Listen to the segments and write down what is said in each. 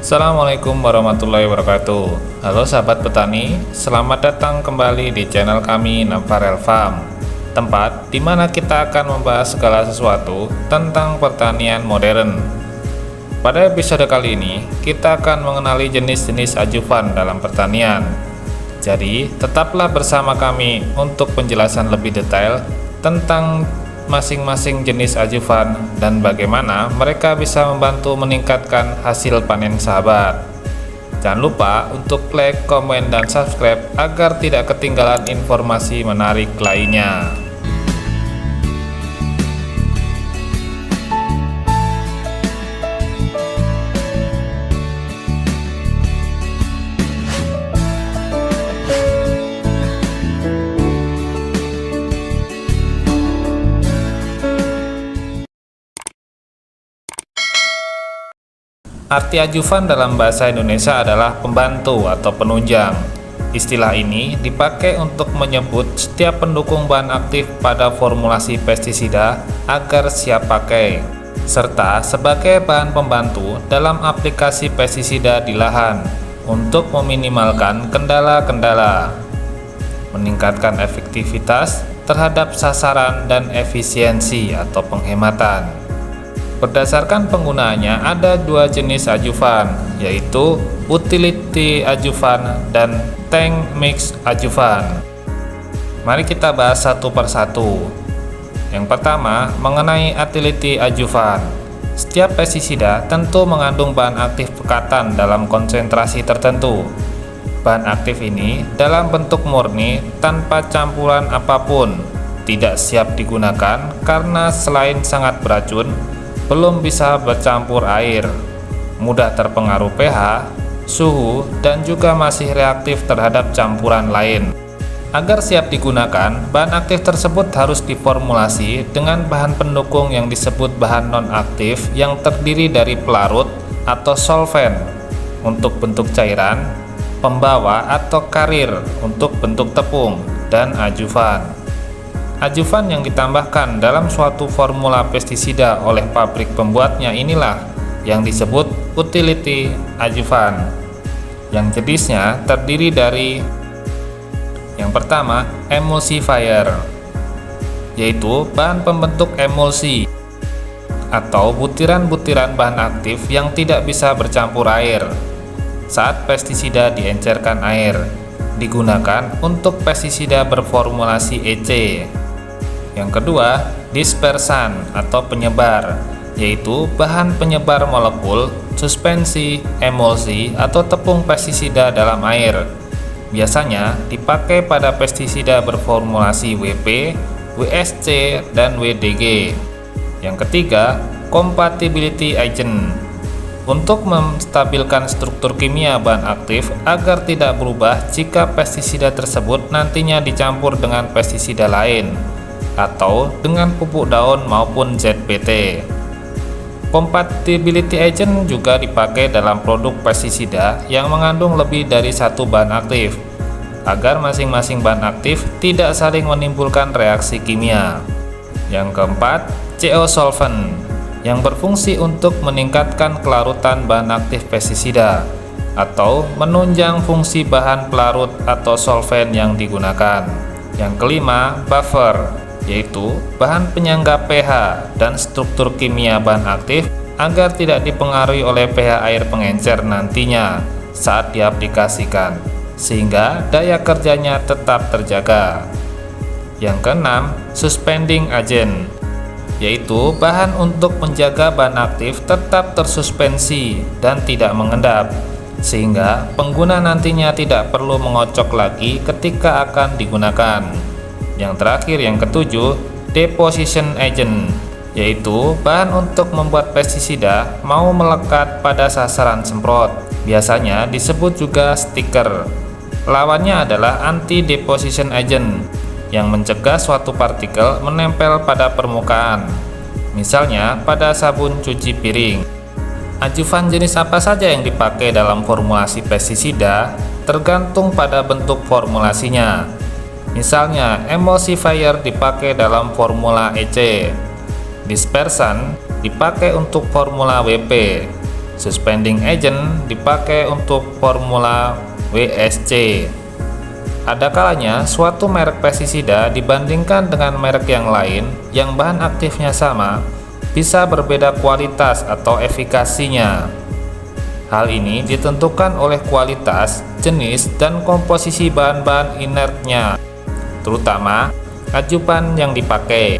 Assalamualaikum warahmatullahi wabarakatuh. Halo sahabat petani, selamat datang kembali di channel kami Navarel Farm, tempat di mana kita akan membahas segala sesuatu tentang pertanian modern. Pada episode kali ini, kita akan mengenali jenis-jenis ajuvan dalam pertanian. Jadi, tetaplah bersama kami untuk penjelasan lebih detail tentang masing-masing jenis ajuvan dan bagaimana mereka bisa membantu meningkatkan hasil panen sahabat. Jangan lupa untuk like, komen, dan subscribe agar tidak ketinggalan informasi menarik lainnya. Arti ajuvan dalam bahasa Indonesia adalah pembantu atau penunjang. Istilah ini dipakai untuk menyebut setiap pendukung bahan aktif pada formulasi pestisida agar siap pakai, serta sebagai bahan pembantu dalam aplikasi pestisida di lahan untuk meminimalkan kendala-kendala, meningkatkan efektivitas terhadap sasaran dan efisiensi atau penghematan. Berdasarkan penggunaannya ada dua jenis ajuvan, yaitu utility ajuvan dan tank mix ajuvan. Mari kita bahas satu persatu. Yang pertama, mengenai utility ajuvan. Setiap pestisida tentu mengandung bahan aktif pekatan dalam konsentrasi tertentu. Bahan aktif ini dalam bentuk murni tanpa campuran apapun, tidak siap digunakan karena selain sangat beracun, belum bisa bercampur air, mudah terpengaruh pH, suhu, dan juga masih reaktif terhadap campuran lain. Agar siap digunakan, bahan aktif tersebut harus diformulasi dengan bahan pendukung yang disebut bahan non-aktif yang terdiri dari pelarut atau solvent untuk bentuk cairan, pembawa atau karir untuk bentuk tepung, dan ajuvan. Ajuvan yang ditambahkan dalam suatu formula pestisida oleh pabrik pembuatnya inilah yang disebut utility ajuvan, yang jenisnya terdiri dari yang pertama, emulsifier, yaitu bahan pembentuk emulsi atau butiran-butiran bahan aktif yang tidak bisa bercampur air saat pestisida diencerkan air, digunakan untuk pestisida berformulasi EC. Yang kedua, dispersan atau penyebar, yaitu bahan penyebar molekul, suspensi, emulsi, atau tepung pestisida dalam air. Biasanya dipakai pada pestisida berformulasi WP, WSC, dan WDG. Yang ketiga, compatibility agent, untuk menstabilkan struktur kimia bahan aktif agar tidak berubah jika pestisida tersebut nantinya dicampur dengan pestisida lain atau dengan pupuk daun maupun ZPT. Compatibility agent juga dipakai dalam produk pestisida yang mengandung lebih dari satu bahan aktif agar masing-masing bahan aktif tidak saling menimbulkan reaksi kimia. Yang keempat, CO solvent, yang berfungsi untuk meningkatkan kelarutan bahan aktif pestisida atau menunjang fungsi bahan pelarut atau solvent yang digunakan. Yang kelima, buffer, yaitu bahan penyangga pH dan struktur kimia bahan aktif agar tidak dipengaruhi oleh pH air pengencer nantinya saat diaplikasikan, sehingga daya kerjanya tetap terjaga. Yang keenam, suspending agent, yaitu bahan untuk menjaga bahan aktif tetap tersuspensi dan tidak mengendap, sehingga pengguna nantinya tidak perlu mengocok lagi ketika akan digunakan. Yang terakhir, yang ketujuh, deposition agent, yaitu bahan untuk membuat pestisida mau melekat pada sasaran semprot, biasanya disebut juga stiker. Lawannya adalah anti-deposition agent, yang mencegah suatu partikel menempel pada permukaan, misalnya pada sabun cuci piring. Ajuvan jenis apa saja yang dipakai dalam formulasi pestisida tergantung pada bentuk formulasinya. Misalnya, emulsifier dipakai dalam formula EC, dispersan dipakai untuk formula WP, Suspending agent dipakai untuk formula WSC. Ada kalanya suatu merek pestisida dibandingkan dengan merek yang lain yang bahan aktifnya sama, bisa berbeda kualitas atau efikasinya. Hal ini ditentukan oleh kualitas, jenis, dan komposisi bahan-bahan inertnya, terutama ajuvan yang dipakai.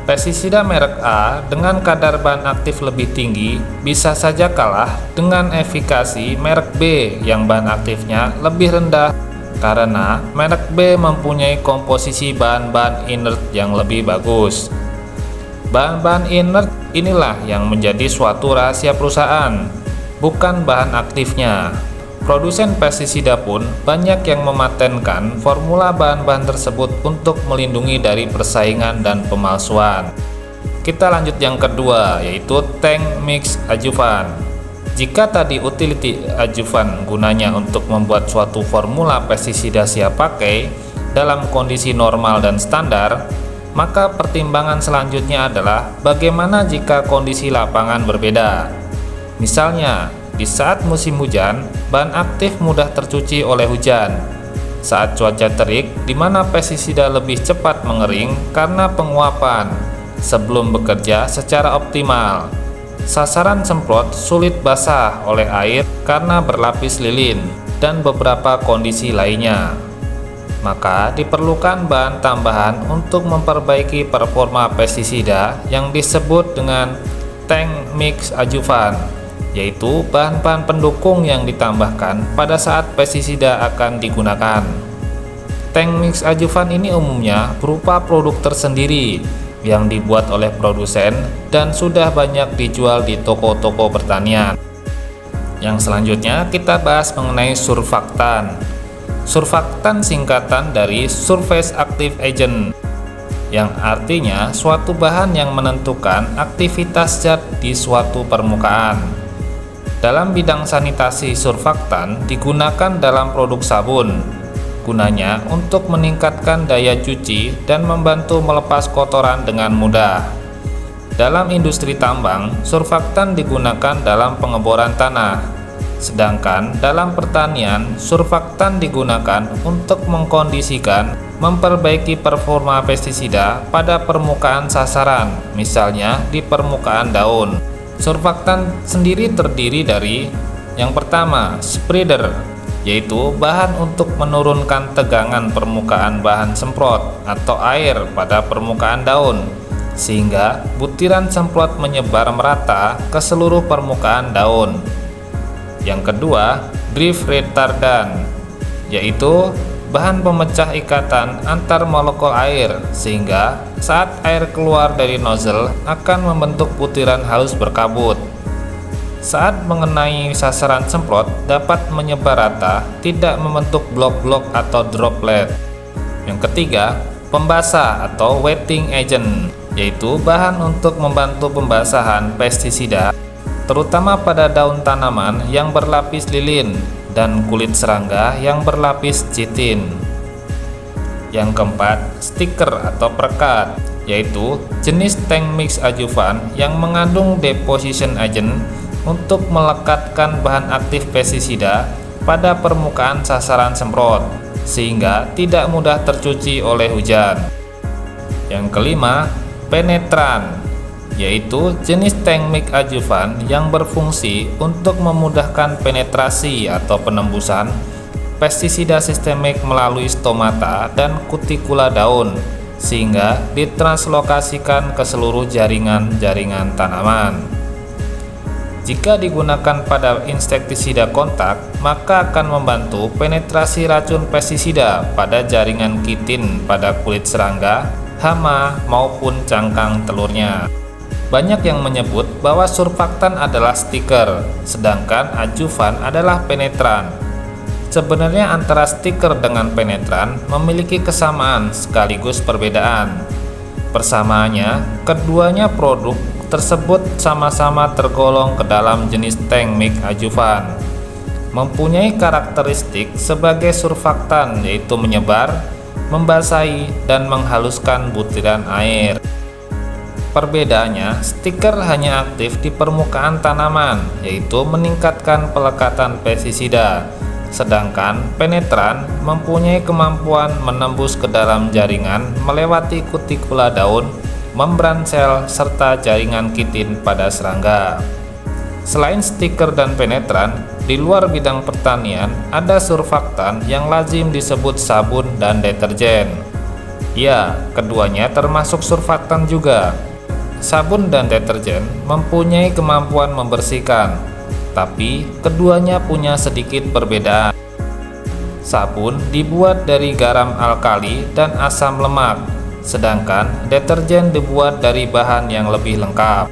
Pestisida merek A dengan kadar bahan aktif lebih tinggi bisa saja kalah dengan efikasi merek B yang bahan aktifnya lebih rendah karena merek B mempunyai komposisi bahan-bahan inert yang lebih bagus. Bahan-bahan inert inilah yang menjadi suatu rahasia perusahaan, bukan bahan aktifnya. Produsen pestisida pun banyak yang mematenkan formula bahan-bahan tersebut untuk melindungi dari persaingan dan pemalsuan. Kita lanjut yang kedua, yaitu tank mix adjuvan. Jika tadi utility adjuvan gunanya untuk membuat suatu formula pestisida siap pakai dalam kondisi normal dan standar, maka pertimbangan selanjutnya adalah bagaimana jika kondisi lapangan berbeda. Misalnya, di saat musim hujan, bahan aktif mudah tercuci oleh hujan. Saat cuaca terik, di mana pestisida lebih cepat mengering karena penguapan sebelum bekerja secara optimal. Sasaran semprot sulit basah oleh air karena berlapis lilin dan beberapa kondisi lainnya. Maka diperlukan bahan tambahan untuk memperbaiki performa pestisida yang disebut dengan tank mix adjuvan, yaitu bahan-bahan pendukung yang ditambahkan pada saat pestisida akan digunakan. Tank mix adjuvan ini umumnya berupa produk tersendiri yang dibuat oleh produsen dan sudah banyak dijual di toko-toko pertanian. Yang selanjutnya kita bahas mengenai surfaktan. Surfaktan singkatan dari Surface Active Agent, yang artinya suatu bahan yang menentukan aktivitas zat di suatu permukaan. Dalam bidang sanitasi, surfaktan digunakan dalam produk sabun. Gunanya untuk meningkatkan daya cuci dan membantu melepas kotoran dengan mudah. Dalam industri tambang, surfaktan digunakan dalam pengeboran tanah. Sedangkan dalam pertanian, surfaktan digunakan untuk mengkondisikan, memperbaiki performa pestisida pada permukaan sasaran, misalnya di permukaan daun. Surfaktan sendiri terdiri dari yang pertama, spreader, yaitu bahan untuk menurunkan tegangan permukaan bahan semprot atau air pada permukaan daun, sehingga butiran semprot menyebar merata ke seluruh permukaan daun. Yang kedua, drift retardant, yaitu bahan pemecah ikatan antar molekul air sehingga saat air keluar dari nozzle akan membentuk butiran halus berkabut. Saat mengenai sasaran semprot dapat menyebar rata, tidak membentuk blok-blok atau droplet. Yang ketiga, pembasah atau wetting agent, yaitu bahan untuk membantu pembasahan pestisida terutama pada daun tanaman yang berlapis lilin dan kulit serangga yang berlapis chitin. Yang keempat, stiker atau perekat, yaitu jenis tank mix adjuvan yang mengandung deposition agent untuk melekatkan bahan aktif pestisida pada permukaan sasaran semprot sehingga tidak mudah tercuci oleh hujan. Yang kelima, penetran, yaitu jenis tank mix adjuvan yang berfungsi untuk memudahkan penetrasi atau penembusan pestisida sistemik melalui stomata dan kutikula daun sehingga ditranslokasikan ke seluruh jaringan-jaringan tanaman. Jika digunakan pada insektisida kontak, maka akan membantu penetrasi racun pestisida pada jaringan kitin pada kulit serangga, hama maupun cangkang telurnya. Banyak yang menyebut bahwa surfaktan adalah stiker, sedangkan adjuvan adalah penetran. Sebenarnya antara stiker dengan penetran memiliki kesamaan sekaligus perbedaan. Persamaannya, keduanya produk tersebut sama-sama tergolong ke dalam jenis tank mix adjuvan. Mempunyai karakteristik sebagai surfaktan, yaitu menyebar, membasahi, dan menghaluskan butiran air. Perbedaannya, stiker hanya aktif di permukaan tanaman, yaitu meningkatkan pelekatan pestisida. Sedangkan penetran mempunyai kemampuan menembus ke dalam jaringan melewati kutikula daun, membran sel, serta jaringan kitin pada serangga. Selain stiker dan penetran, di luar bidang pertanian ada surfaktan yang lazim disebut sabun dan deterjen. Ya, keduanya termasuk surfaktan juga. Sabun dan deterjen mempunyai kemampuan membersihkan, tapi keduanya punya sedikit perbedaan. Sabun dibuat dari garam alkali dan asam lemak, sedangkan deterjen dibuat dari bahan yang lebih lengkap.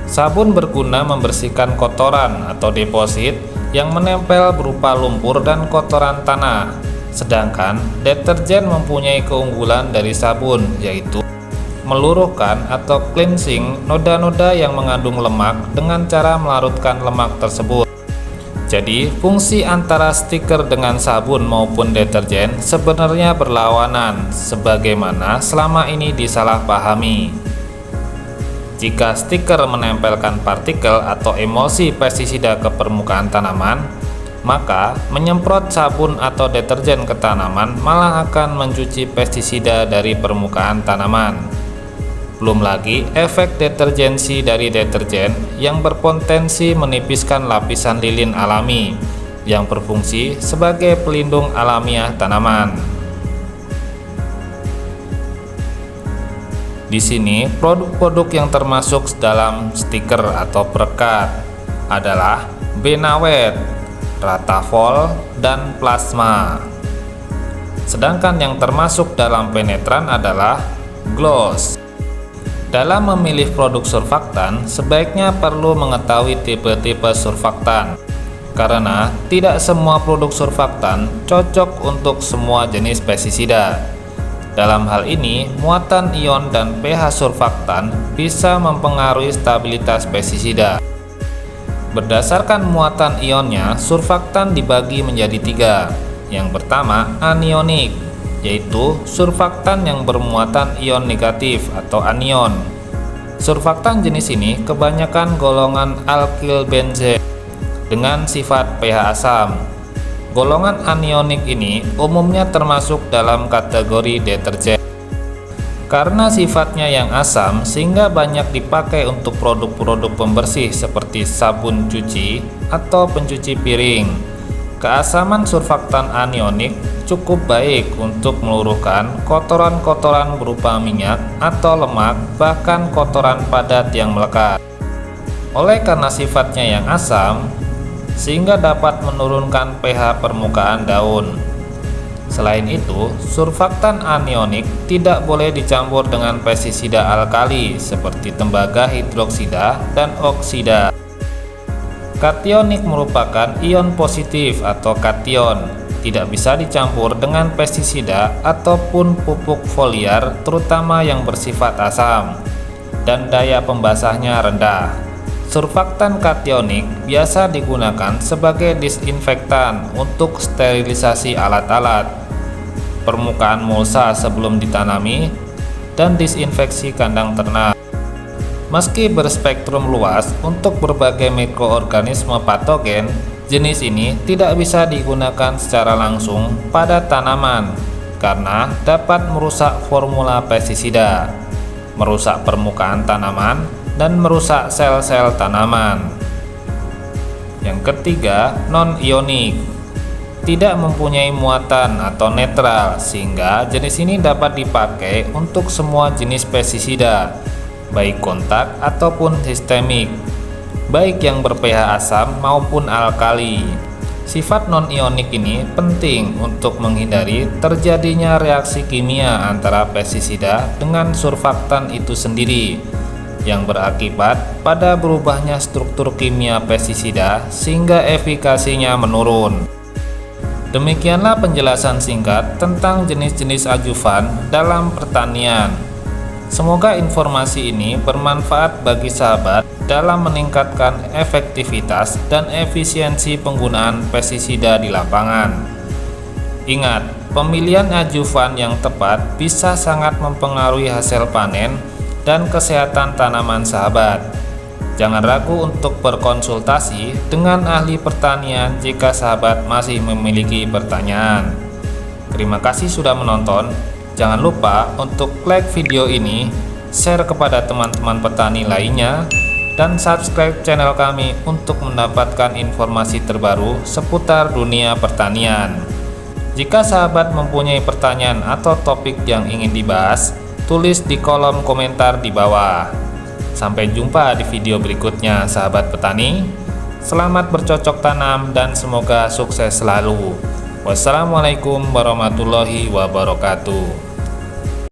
Sabun berguna membersihkan kotoran atau deposit yang menempel berupa lumpur dan kotoran tanah, sedangkan deterjen mempunyai keunggulan dari sabun, yaitu meluruhkan atau cleansing noda-noda yang mengandung lemak dengan cara melarutkan lemak tersebut. Jadi, fungsi antara stiker dengan sabun maupun deterjen sebenarnya berlawanan, sebagaimana selama ini disalahpahami. Jika stiker menempelkan partikel atau emulsi pestisida ke permukaan tanaman, maka menyemprot sabun atau deterjen ke tanaman malah akan mencuci pestisida dari permukaan tanaman. Belum lagi efek detergensi dari deterjen yang berpotensi menipiskan lapisan lilin alami yang berfungsi sebagai pelindung alamiah tanaman. Di sini produk-produk yang termasuk dalam stiker atau perekat adalah Benawet, Ratafol, dan Plasma. Sedangkan yang termasuk dalam penetran adalah Gloss. Dalam memilih produk surfaktan, sebaiknya perlu mengetahui tipe-tipe surfaktan, karena tidak semua produk surfaktan cocok untuk semua jenis pestisida. Dalam hal ini, muatan ion dan pH surfaktan bisa mempengaruhi stabilitas pestisida. Berdasarkan muatan ionnya, surfaktan dibagi menjadi 3. Yang pertama, anionik, yaitu surfaktan yang bermuatan ion negatif atau anion. Surfaktan jenis ini kebanyakan golongan alkyl benzen dengan sifat pH asam. Golongan anionik ini umumnya termasuk dalam kategori deterjen. Karena sifatnya yang asam, sehingga banyak dipakai untuk produk-produk pembersih seperti sabun cuci atau pencuci piring. Keasaman surfaktan anionik cukup baik untuk meluruhkan kotoran-kotoran berupa minyak atau lemak, bahkan kotoran padat yang melekat. Oleh karena sifatnya yang asam, sehingga dapat menurunkan pH permukaan daun. Selain itu, surfaktan anionik tidak boleh dicampur dengan pestisida alkali seperti tembaga hidroksida dan oksida. Kationik merupakan ion positif atau kation, tidak bisa dicampur dengan pestisida ataupun pupuk foliar terutama yang bersifat asam, dan daya pembasahnya rendah. Surfaktan kationik biasa digunakan sebagai disinfektan untuk sterilisasi alat-alat, permukaan mulsa sebelum ditanami, dan disinfeksi kandang ternak. Meski berspektrum luas untuk berbagai mikroorganisme patogen, jenis ini tidak bisa digunakan secara langsung pada tanaman karena dapat merusak formula pestisida, merusak permukaan tanaman, dan merusak sel-sel tanaman. Yang ketiga, non-ionik, tidak mempunyai muatan atau netral, sehingga jenis ini dapat dipakai untuk semua jenis pestisida, baik kontak ataupun sistemik, baik yang ber-pH asam maupun alkali. Sifat non-ionik ini penting untuk menghindari terjadinya reaksi kimia antara pestisida dengan surfaktan itu sendiri, yang berakibat pada berubahnya struktur kimia pestisida sehingga efikasinya menurun. Demikianlah penjelasan singkat tentang jenis-jenis adjuvan dalam pertanian. Semoga informasi ini bermanfaat bagi sahabat dalam meningkatkan efektivitas dan efisiensi penggunaan pestisida di lapangan. Ingat, pemilihan adjuvan yang tepat bisa sangat mempengaruhi hasil panen dan kesehatan tanaman sahabat. Jangan ragu untuk berkonsultasi dengan ahli pertanian jika sahabat masih memiliki pertanyaan. Terima kasih sudah menonton. Jangan lupa untuk like video ini, share kepada teman-teman petani lainnya, dan subscribe channel kami untuk mendapatkan informasi terbaru seputar dunia pertanian. Jika sahabat mempunyai pertanyaan atau topik yang ingin dibahas, tulis di kolom komentar di bawah. Sampai jumpa di video berikutnya sahabat petani. Selamat bercocok tanam dan semoga sukses selalu. Wassalamualaikum warahmatullahi wabarakatuh.